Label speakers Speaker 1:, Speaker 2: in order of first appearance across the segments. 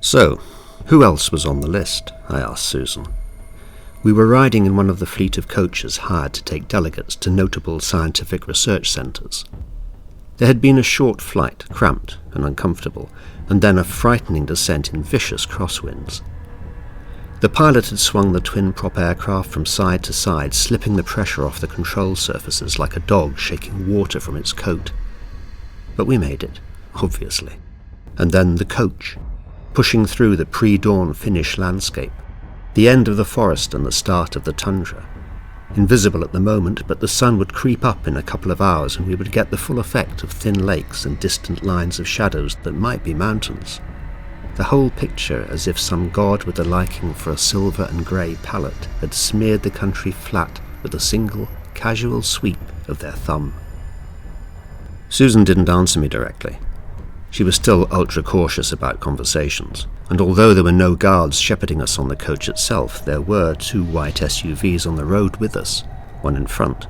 Speaker 1: So, who else was on the list? I asked Susan. We were riding in one of the fleet of coaches hired to take delegates to notable scientific research centres. There had been a short flight, cramped and uncomfortable, and then a frightening descent in vicious crosswinds. The pilot had swung the twin-prop aircraft from side to side, slipping the pressure off the control surfaces like a dog shaking water from its coat. But we made it, obviously. And then the coach, pushing through the pre-dawn Finnish landscape, the end of the forest and the start of the tundra. Invisible at the moment, but the sun would creep up in a couple of hours and we would get the full effect of thin lakes and distant lines of shadows that might be mountains. The whole picture as if some god with a liking for a silver and grey palette had smeared the country flat with a single, casual sweep of their thumb. Susan didn't answer me directly. She was still ultra-cautious about conversations, and although there were no guards shepherding us on the coach itself, there were 2 white SUVs on the road with us, one in front,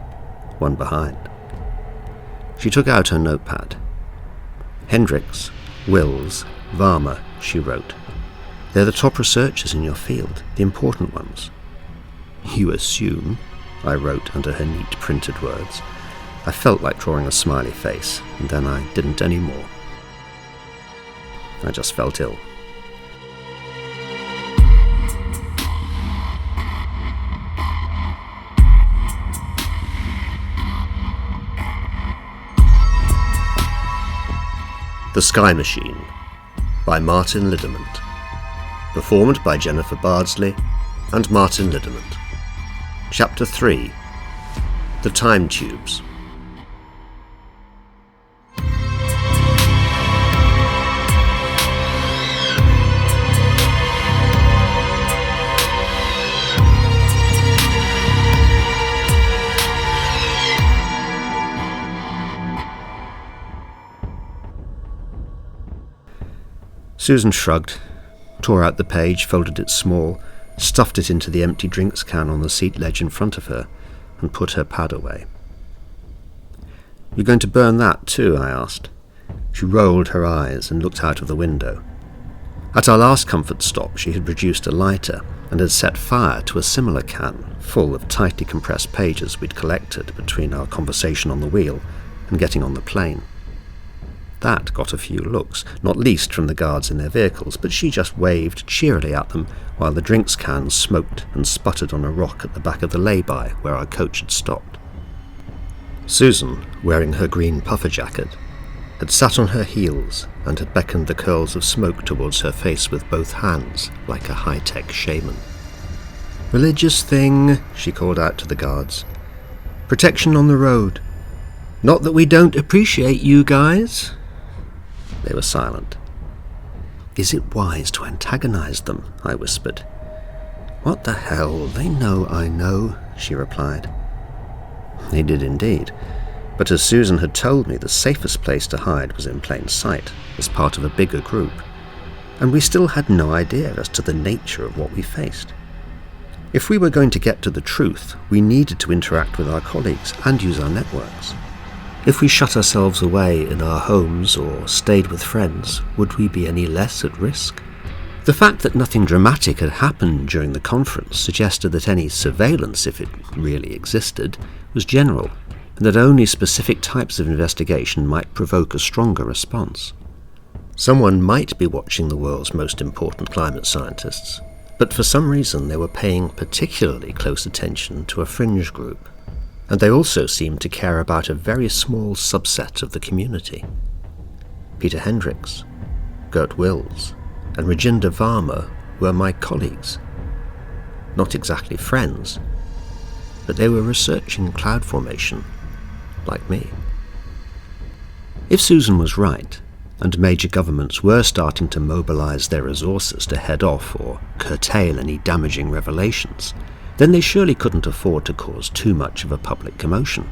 Speaker 1: one behind. She took out her notepad. Hendricks, Wills, Varma, she wrote. They're the top researchers in your field, the important ones. You assume, I wrote under her neat printed words. I felt like drawing a smiley face, and then I didn't anymore. I just felt ill. The Sky Machine by Martin Liddermont. Performed by Jennifer Bardsley and Martin Liddermont. Chapter 3. The Time Tubes. Susan shrugged, tore out the page, folded it small, stuffed it into the empty drinks can on the seat ledge in front of her, and put her pad away. "You're going to burn that too?" I asked. She rolled her eyes and looked out of the window. At our last comfort stop, she had produced a lighter and had set fire to a similar can full of tightly compressed pages we'd collected between our conversation on the wheel and getting on the plane. That got a few looks, not least from the guards in their vehicles, but she just waved cheerily at them while the drinks cans smoked and sputtered on a rock at the back of the lay-by where our coach had stopped. Susan, wearing her green puffer jacket, had sat on her heels and had beckoned the curls of smoke towards her face with both hands, like a high-tech shaman. "Religious thing," she called out to the guards. "Protection on the road. Not that we don't appreciate you guys." They were silent. "Is it wise to antagonize them?" I whispered. "What the hell? They know I know," she replied. They did indeed, but as Susan had told me, the safest place to hide was in plain sight, as part of a bigger group, and we still had no idea as to the nature of what we faced. If we were going to get to the truth, we needed to interact with our colleagues and use our networks. If we shut ourselves away in our homes or stayed with friends, would we be any less at risk? The fact that nothing dramatic had happened during the conference suggested that any surveillance, if it really existed, was general, and that only specific types of investigation might provoke a stronger response. Someone might be watching the world's most important climate scientists, but for some reason they were paying particularly close attention to a fringe group. And they also seemed to care about a very small subset of the community. Peter Hendricks, Gert Wills, and Rajinder Varma were my colleagues. Not exactly friends, but they were researching cloud formation, like me. If Susan was right, and major governments were starting to mobilize their resources to head off or curtail any damaging revelations, then they surely couldn't afford to cause too much of a public commotion.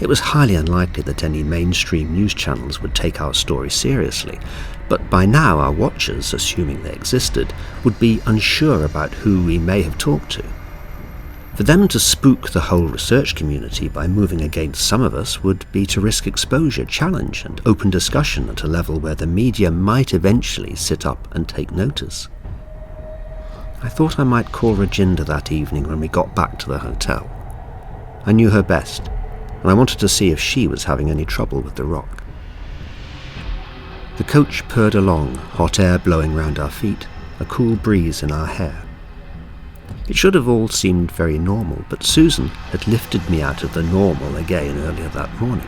Speaker 1: It was highly unlikely that any mainstream news channels would take our story seriously, but by now our watchers, assuming they existed, would be unsure about who we may have talked to. For them to spook the whole research community by moving against some of us would be to risk exposure, challenge, and open discussion at a level where the media might eventually sit up and take notice. I thought I might call Reginda that evening when we got back to the hotel. I knew her best, and I wanted to see if she was having any trouble with the rock. The coach purred along, hot air blowing round our feet, a cool breeze in our hair. It should have all seemed very normal, but Susan had lifted me out of the normal again earlier that morning.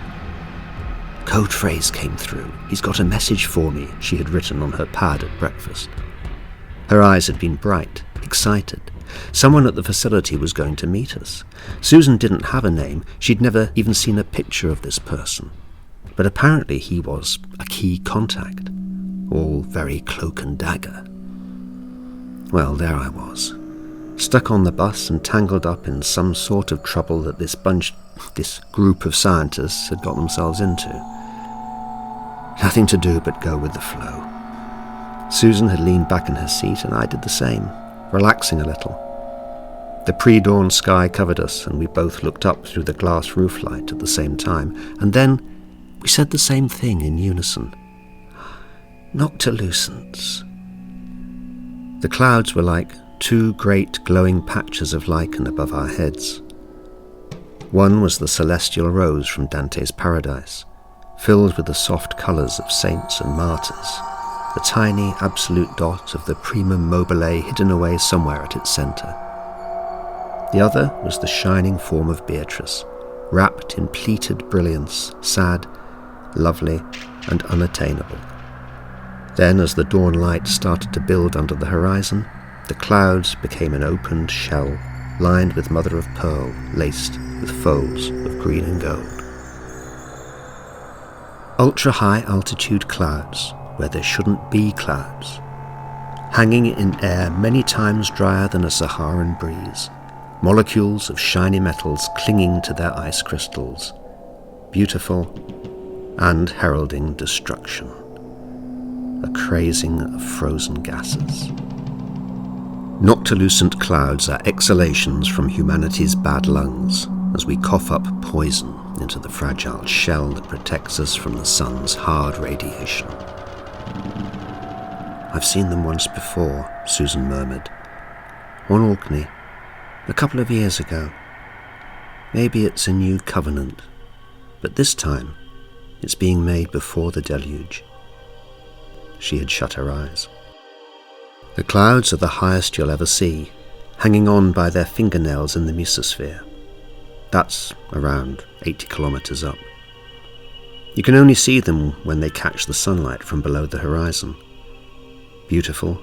Speaker 1: Code phrase came through. "He's got a message for me," she had written on her pad at breakfast. Her eyes had been bright, excited. Someone at the facility was going to meet us. Susan didn't have a name. She'd never even seen a picture of this person. But apparently he was a key contact, all very cloak and dagger. Well, there I was, stuck on the bus and tangled up in some sort of trouble that this group of scientists had got themselves into. Nothing to do but go with the flow. Susan had leaned back in her seat and I did the same, relaxing a little. The pre-dawn sky covered us and we both looked up through the glass roof light at the same time, and then we said the same thing in unison. Noctilucents. The clouds were like two great glowing patches of lichen above our heads. One was the celestial rose from Dante's Paradise, filled with the soft colours of saints and martyrs, the tiny absolute dot of the primum mobile hidden away somewhere at its centre. The other was the shining form of Beatrice, wrapped in pleated brilliance, sad, lovely, and unattainable. Then, as the dawn light started to build under the horizon, the clouds became an opened shell, lined with mother of pearl, laced with folds of green and gold. Ultra-high altitude clouds, where there shouldn't be clouds, hanging in air many times drier than a Saharan breeze, molecules of shiny metals clinging to their ice crystals, beautiful and heralding destruction, a crazing of frozen gases. Noctilucent clouds are exhalations from humanity's bad lungs as we cough up poison into the fragile shell that protects us from the sun's hard radiation. "I've seen them once before," Susan murmured. "On Orkney, a couple of years ago. Maybe it's a new covenant, but this time it's being made before the deluge." She had shut her eyes. The clouds are the highest you'll ever see, hanging on by their fingernails in the mesosphere. That's around 80 kilometres up. You can only see them when they catch the sunlight from below the horizon. Beautiful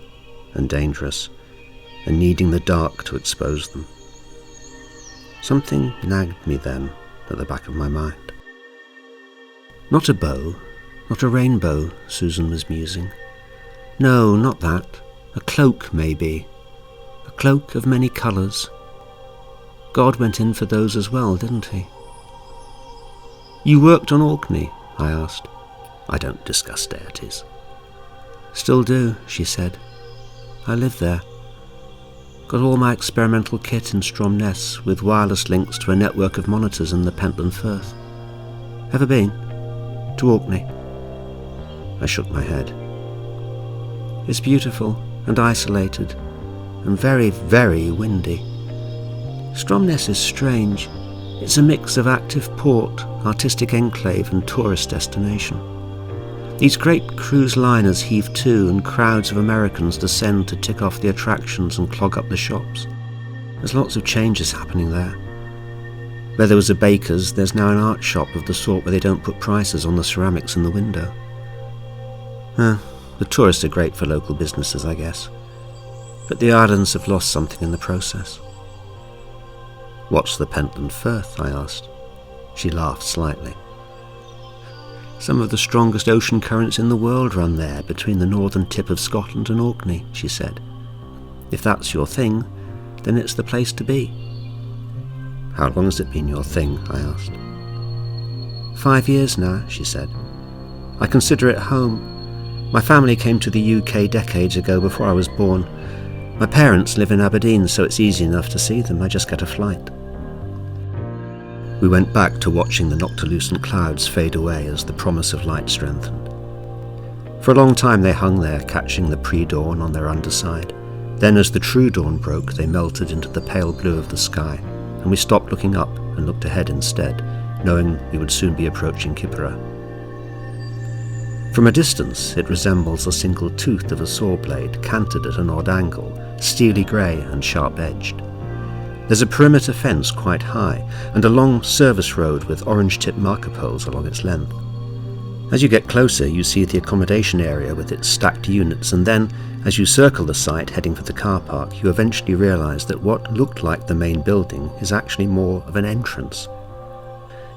Speaker 1: and dangerous, and needing the dark to expose them. Something nagged me then at the back of my mind. "Not a bow, not a rainbow," Susan was musing. "No, not that. A cloak, maybe. A cloak of many colours. God went in for those as well, didn't he?" "You worked on Orkney?" I asked. I don't discuss deities. "Still do," she said. "I live there. Got all my experimental kit in Stromness with wireless links to a network of monitors in the Pentland Firth. Ever been? To Orkney?" I shook my head. "It's beautiful and isolated and very, very windy. Stromness is strange. It's a mix of active port, artistic enclave and tourist destination. These great cruise liners heave to and crowds of Americans descend to tick off the attractions and clog up the shops. There's lots of changes happening there. Where there was a baker's, there's now an art shop of the sort where they don't put prices on the ceramics in the window. The tourists are great for local businesses, I guess. But the islands have lost something in the process." "What's the Pentland Firth?" I asked. She laughed slightly. "Some of the strongest ocean currents in the world run there, between the northern tip of Scotland and Orkney," she said. "If that's your thing, then it's the place to be." "How long has it been your thing?" I asked. 5 years now," she said. "I consider it home. My family came to the UK decades ago before I was born. My parents live in Aberdeen, so it's easy enough to see them. I just get a flight." We went back to watching the noctilucent clouds fade away as the promise of light strengthened. For a long time they hung there, catching the pre-dawn on their underside. Then as the true dawn broke, they melted into the pale blue of the sky, and we stopped looking up and looked ahead instead, knowing we would soon be approaching Kipera. From a distance, it resembles a single tooth of a saw blade canted at an odd angle, steely grey and sharp-edged. There's a perimeter fence quite high, and a long service road with orange-tipped marker poles along its length. As you get closer, you see the accommodation area with its stacked units, and then, as you circle the site heading for the car park, you eventually realise that what looked like the main building is actually more of an entrance.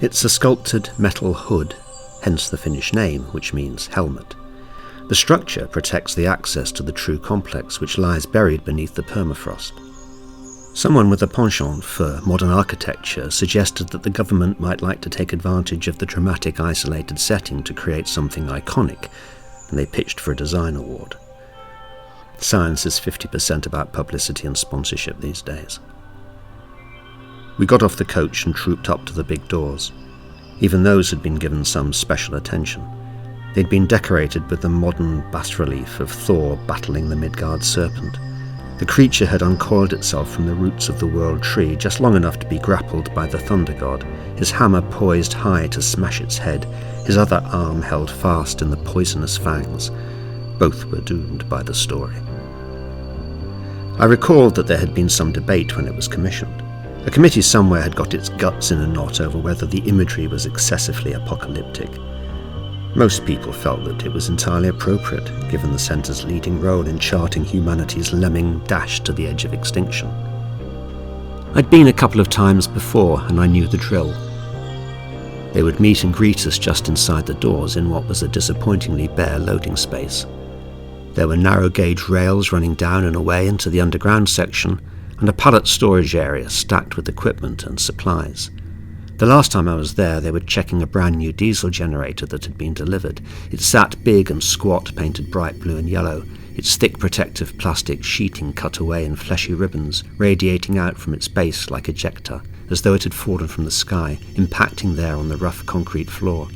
Speaker 1: It's a sculpted metal hood, hence the Finnish name, which means helmet. The structure protects the access to the true complex, which lies buried beneath the permafrost. Someone with a penchant for modern architecture suggested that the government might like to take advantage of the dramatic isolated setting to create something iconic, and they pitched for a design award. Science is 50% about publicity and sponsorship these days. We got off the coach and trooped up to the big doors. Even those had been given some special attention. They'd been decorated with the modern bas-relief of Thor battling the Midgard serpent. The creature had uncoiled itself from the roots of the world tree just long enough to be grappled by the thunder god, his hammer poised high to smash its head, his other arm held fast in the poisonous fangs. Both were doomed by the story. I recalled that there had been some debate when it was commissioned. A committee somewhere had got its guts in a knot over whether the imagery was excessively apocalyptic. Most people felt that it was entirely appropriate, given the centre's leading role in charting humanity's lemming dash to the edge of extinction. I'd been a couple of times before, and I knew the drill. They would meet and greet us just inside the doors in what was a disappointingly bare loading space. There were narrow-gauge rails running down and away into the underground section, and a pallet storage area stacked with equipment and supplies. The last time I was there, they were checking a brand new diesel generator that had been delivered. It sat big and squat, painted bright blue and yellow, its thick protective plastic sheeting cut away in fleshy ribbons, radiating out from its base like ejecta, as though it had fallen from the sky, impacting there on the rough concrete floor.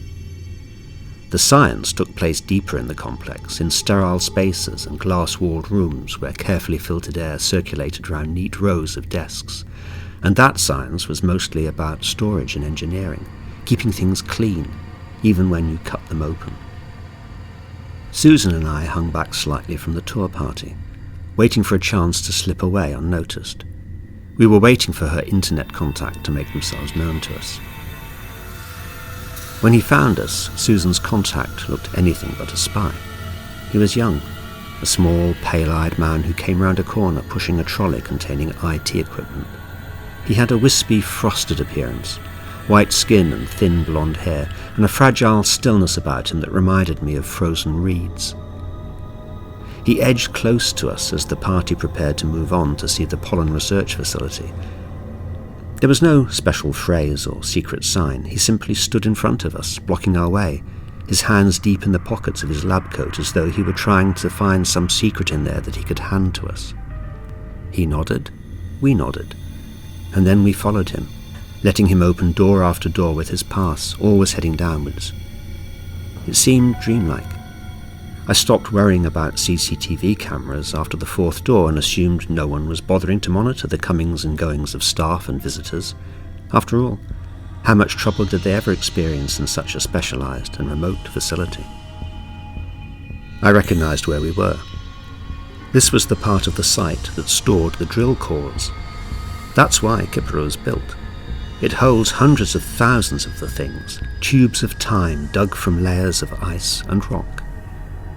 Speaker 1: The science took place deeper in the complex, in sterile spaces and glass-walled rooms where carefully filtered air circulated around neat rows of desks. And that science was mostly about storage and engineering, keeping things clean, even when you cut them open. Susan and I hung back slightly from the tour party, waiting for a chance to slip away unnoticed. We were waiting for her internet contact to make themselves known to us. When he found us, Susan's contact looked anything but a spy. He was young, a small, pale-eyed man who came round a corner pushing a trolley containing IT equipment. He had a wispy, frosted appearance, white skin and thin blonde hair, and a fragile stillness about him that reminded me of frozen reeds. He edged close to us as the party prepared to move on to see the pollen research facility. There was no special phrase or secret sign. He simply stood in front of us, blocking our way, his hands deep in the pockets of his lab coat as though he were trying to find some secret in there that he could hand to us. He nodded, we nodded, and then we followed him, letting him open door after door with his pass, always heading downwards. It seemed dreamlike. I stopped worrying about CCTV cameras after the fourth door and assumed no one was bothering to monitor the comings and goings of staff and visitors. After all, how much trouble did they ever experience in such a specialised and remote facility? I recognised where we were. This was the part of the site that stored the drill cores. That's why Kipera was built. It holds hundreds of thousands of the things, tubes of time dug from layers of ice and rock.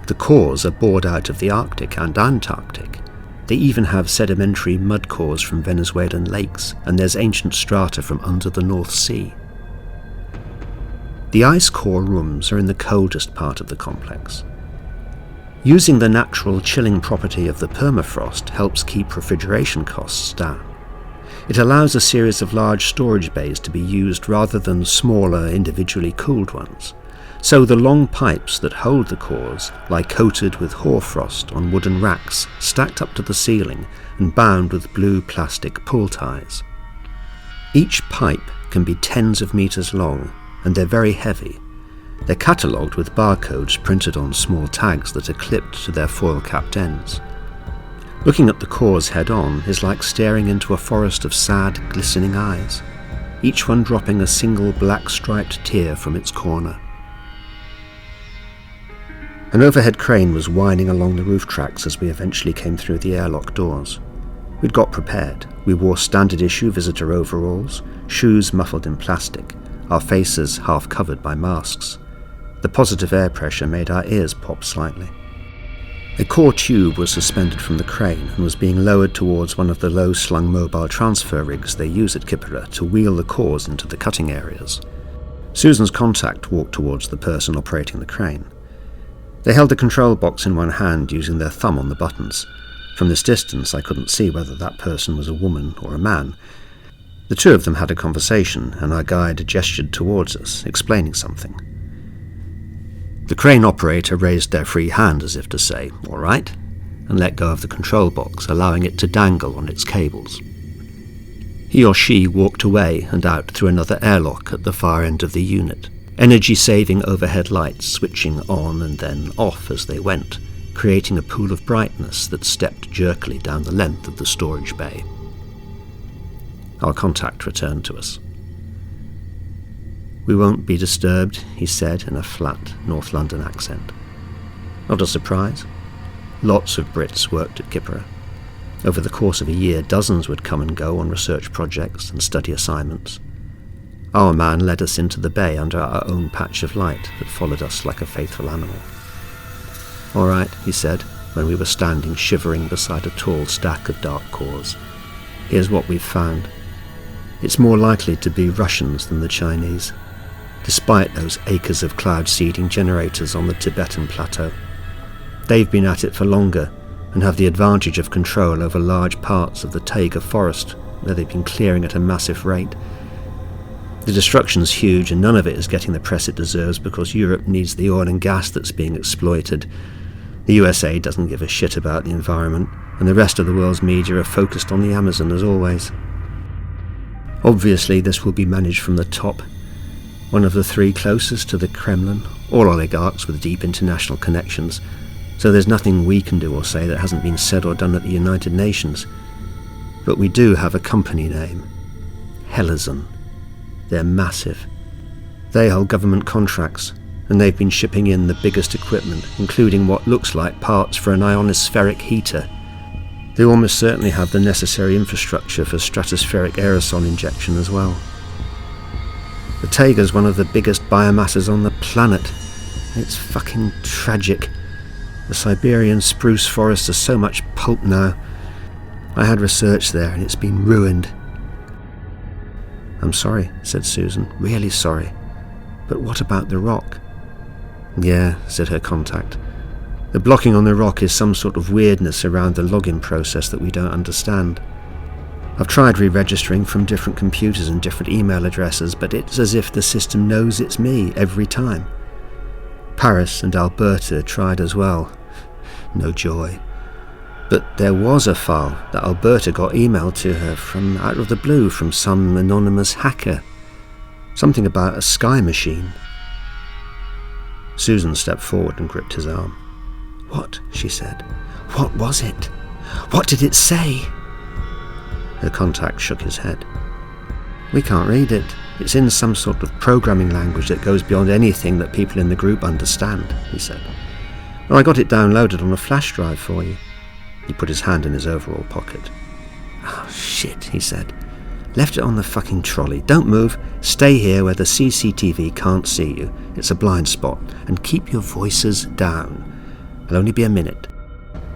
Speaker 1: The cores are bored out of the Arctic and Antarctic. They even have sedimentary mud cores from Venezuelan lakes, and there's ancient strata from under the North Sea. The ice core rooms are in the coldest part of the complex. Using the natural chilling property of the permafrost helps keep refrigeration costs down. It allows a series of large storage bays to be used rather than smaller, individually cooled ones. So the long pipes that hold the cores lie coated with hoarfrost on wooden racks stacked up to the ceiling and bound with blue plastic pull ties. Each pipe can be tens of meters long, and they're very heavy. They're catalogued with barcodes printed on small tags that are clipped to their foil-capped ends. Looking at the cores head-on is like staring into a forest of sad, glistening eyes, each one dropping a single black-striped tear from its corner. An overhead crane was winding along the roof tracks as we eventually came through the airlock doors. We'd got prepared. We wore standard-issue visitor overalls, shoes muffled in plastic, our faces half covered by masks. The positive air pressure made our ears pop slightly. A core tube was suspended from the crane and was being lowered towards one of the low-slung mobile transfer rigs they use at Kipera to wheel the cores into the cutting areas. Susan's contact walked towards the person operating the crane. They held the control box in one hand, using their thumb on the buttons. From this distance, I couldn't see whether that person was a woman or a man. The two of them had a conversation, and our guide gestured towards us, explaining something. The crane operator raised their free hand as if to say, "All right," and let go of the control box, allowing it to dangle on its cables. He or she walked away and out through another airlock at the far end of the unit, energy-saving overhead lights switching on and then off as they went, creating a pool of brightness that stepped jerkily down the length of the storage bay. Our contact returned to us. "We won't be disturbed," he said in a flat North London accent. Not a surprise. Lots of Brits worked at Kipera. Over the course of a year, dozens would come and go on research projects and study assignments. Our man led us into the bay under our own patch of light that followed us like a faithful animal. "All right," he said, when we were standing shivering beside a tall stack of dark cores. "Here's what we've found. It's more likely to be Russians than the Chinese, despite those acres of cloud seeding generators on the Tibetan plateau. They've been at it for longer and have the advantage of control over large parts of the taiga forest where they've been clearing at a massive rate. The destruction's huge and none of it is getting the press it deserves because Europe needs the oil and gas that's being exploited. The USA doesn't give a shit about the environment, and the rest of the world's media are focused on the Amazon as always. Obviously this will be managed from the top. One of the three closest to the Kremlin, all oligarchs with deep international connections, so there's nothing we can do or say that hasn't been said or done at the United Nations. But we do have a company name. Helazon. They're massive. They hold government contracts, and they've been shipping in the biggest equipment, including what looks like parts for an ionospheric heater. They almost certainly have the necessary infrastructure for stratospheric aerosol injection as well. The taiga's one of the biggest biomasses on the planet. It's fucking tragic. The Siberian spruce forests are so much pulp now. I had research there and it's been ruined." "I'm sorry," said Susan, "really sorry. But what about the rock?" "Yeah," said her contact. "The blocking on the rock is some sort of weirdness around the login process that we don't understand. I've tried re-registering from different computers and different email addresses, but it's as if the system knows it's me every time. Paris and Alberta tried as well. No joy. But there was a file that Alberta got emailed to her from out of the blue from some anonymous hacker. Something about a sky machine." Susan stepped forward and gripped his arm. "What?" she said. "What was it? What did it say?" Her contact shook his head. "We can't read it. It's in some sort of programming language that goes beyond anything that people in the group understand," he said. "Well, I got it downloaded on a flash drive for you." He put his hand in his overall pocket. "Oh, shit," he said. "Left it on the fucking trolley. Don't move. Stay here where the CCTV can't see you. It's a blind spot. And keep your voices down. It'll only be a minute."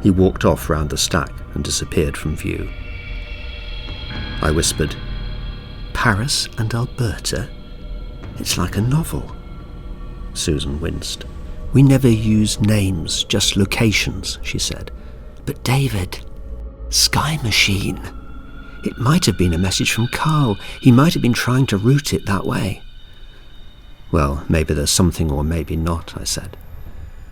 Speaker 1: He walked off round the stack and disappeared from view. I whispered, "Paris and Alberta? It's like a novel." Susan winced. "We never use names, just locations," she said. "But David, Sky Machine. It might have been a message from Carl. He might have been trying to route it that way. Well, maybe there's something or maybe not, I said.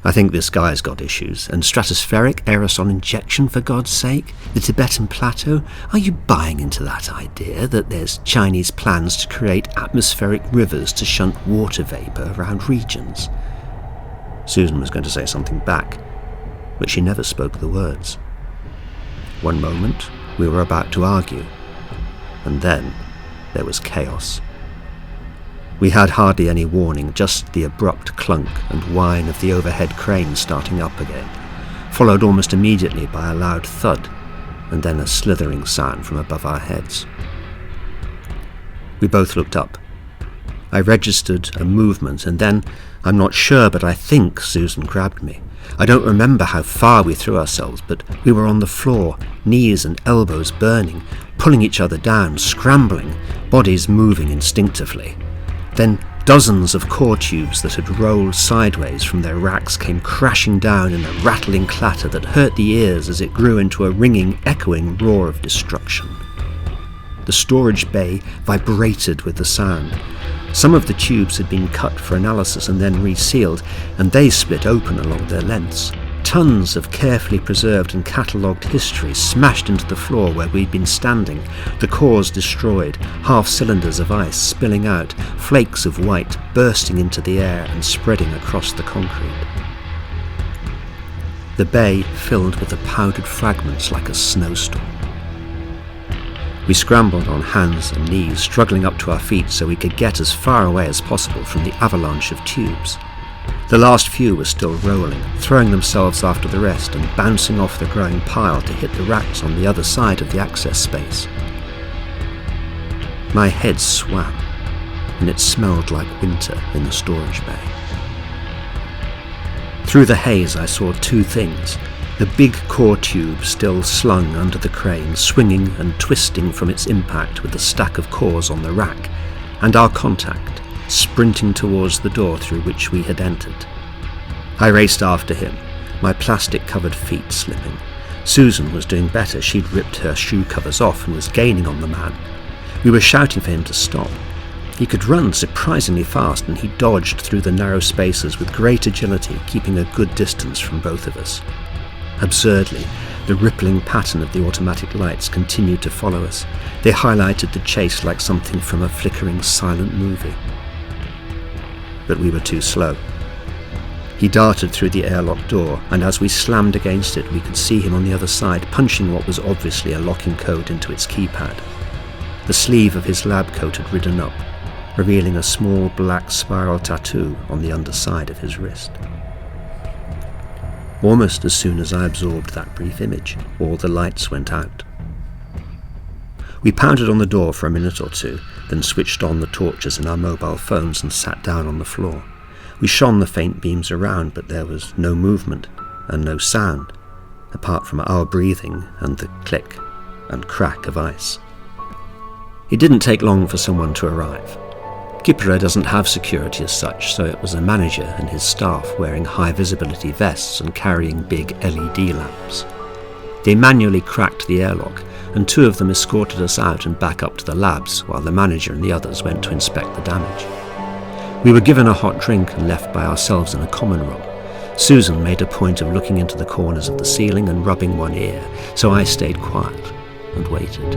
Speaker 1: I think this guy's got issues. And stratospheric aerosol injection, for God's sake? The Tibetan plateau? Are you buying into that idea that there's Chinese plans to create atmospheric rivers to shunt water vapour around regions? Susan was going to say something back, but she never spoke the words. One moment, we were about to argue, and then there was chaos. We had hardly any warning, just the abrupt clunk and whine of the overhead crane starting up again, followed almost immediately by a loud thud, and then a slithering sound from above our heads. We both looked up. I registered a movement, and then, I'm not sure, but I think Susan grabbed me. I don't remember how far we threw ourselves, but we were on the floor, knees and elbows burning, pulling each other down, scrambling, bodies moving instinctively. Then dozens of core tubes that had rolled sideways from their racks came crashing down in a rattling clatter that hurt the ears as it grew into a ringing, echoing roar of destruction. The storage bay vibrated with the sound. Some of the tubes had been cut for analysis and then resealed, and they split open along their lengths. Tons of carefully preserved and catalogued history smashed into the floor where we'd been standing, the cores destroyed, half-cylinders of ice spilling out, flakes of white bursting into the air and spreading across the concrete. The bay filled with the powdered fragments like a snowstorm. We scrambled on hands and knees, struggling up to our feet so we could get as far away as possible from the avalanche of tubes. The last few were still rolling, throwing themselves after the rest and bouncing off the growing pile to hit the racks on the other side of the access space. My head swam, and it smelled like winter in the storage bay. Through the haze I saw two things: the big core tube still slung under the crane, swinging and twisting from its impact with the stack of cores on the rack, and our contact, sprinting towards the door through which we had entered. I raced after him, my plastic-covered feet slipping. Susan was doing better. She'd ripped her shoe covers off and was gaining on the man. We were shouting for him to stop. He could run surprisingly fast, and he dodged through the narrow spaces with great agility, keeping a good distance from both of us. Absurdly, the rippling pattern of the automatic lights continued to follow us. They highlighted the chase like something from a flickering silent movie. But we were too slow. He darted through the airlock door, and as we slammed against it, we could see him on the other side, punching what was obviously a locking code into its keypad. The sleeve of his lab coat had ridden up, revealing a small black spiral tattoo on the underside of his wrist. Almost as soon as I absorbed that brief image, all the lights went out. We pounded on the door for a minute or two, then switched on the torches in our mobile phones and sat down on the floor. We shone the faint beams around, but there was no movement and no sound, apart from our breathing and the click and crack of ice. It didn't take long for someone to arrive. Kipra doesn't have security as such, so it was a manager and his staff wearing high-visibility vests and carrying big LED lamps. They manually cracked the airlock, and two of them escorted us out and back up to the labs, while the manager and the others went to inspect the damage. We were given a hot drink and left by ourselves in a common room. Susan made a point of looking into the corners of the ceiling and rubbing one ear, so I stayed quiet and waited.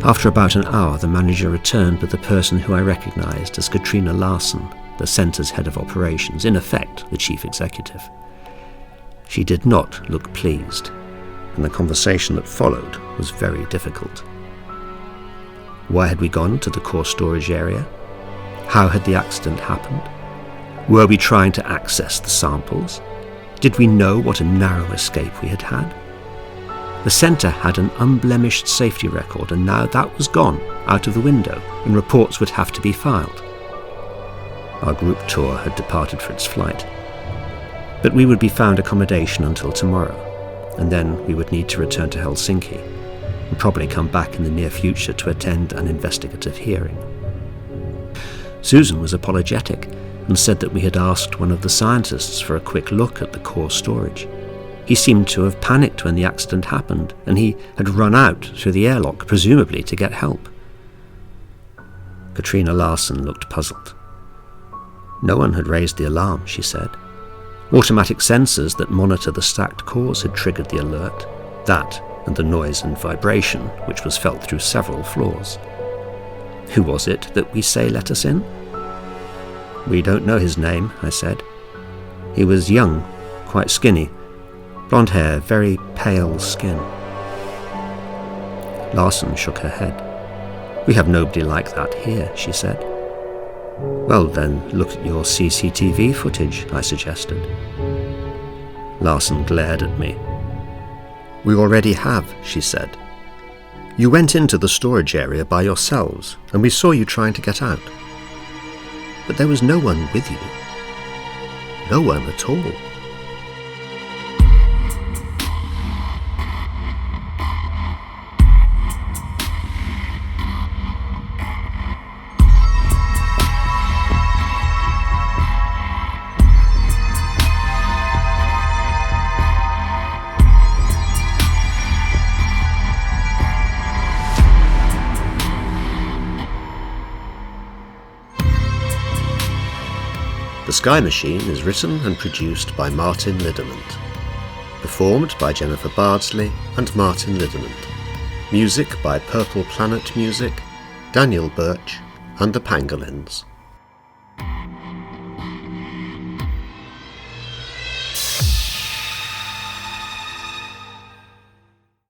Speaker 1: After about an hour, the manager returned with the person who I recognized as Katrina Larson, the centre's head of operations, in effect the chief executive. She did not look pleased, and the conversation that followed was very difficult. Why had we gone to the core storage area? How had the accident happened? Were we trying to access the samples? Did we know what a narrow escape we had had? The centre had an unblemished safety record, and now that was gone, out of the window, and reports would have to be filed. Our group tour had departed for its flight, but we would be found accommodation until tomorrow, and then we would need to return to Helsinki, and probably come back in the near future to attend an investigative hearing. Susan was apologetic and said that we had asked one of the scientists for a quick look at the core storage. He seemed to have panicked when the accident happened, and he had run out through the airlock, presumably to get help. Katrina Larson looked puzzled. No one had raised the alarm, she said. Automatic sensors that monitor the stacked cores had triggered the alert, that and the noise and vibration, which was felt through several floors. Who was it that we say let us in? We don't know his name, I said. He was young, quite skinny, blonde hair, very pale skin. Larson shook her head. We have nobody like that here, she said. Well then, look at your CCTV footage, I suggested. Larson glared at me. We already have, she said. You went into the storage area by yourselves, and we saw you trying to get out. But there was no one with you. No one at all. The Sky Machine is written and produced by Martin Liddermont. Performed by Jennifer Bardsley and Martin Liddermont. Music by Purple Planet Music, Daniel Birch and the Pangolins.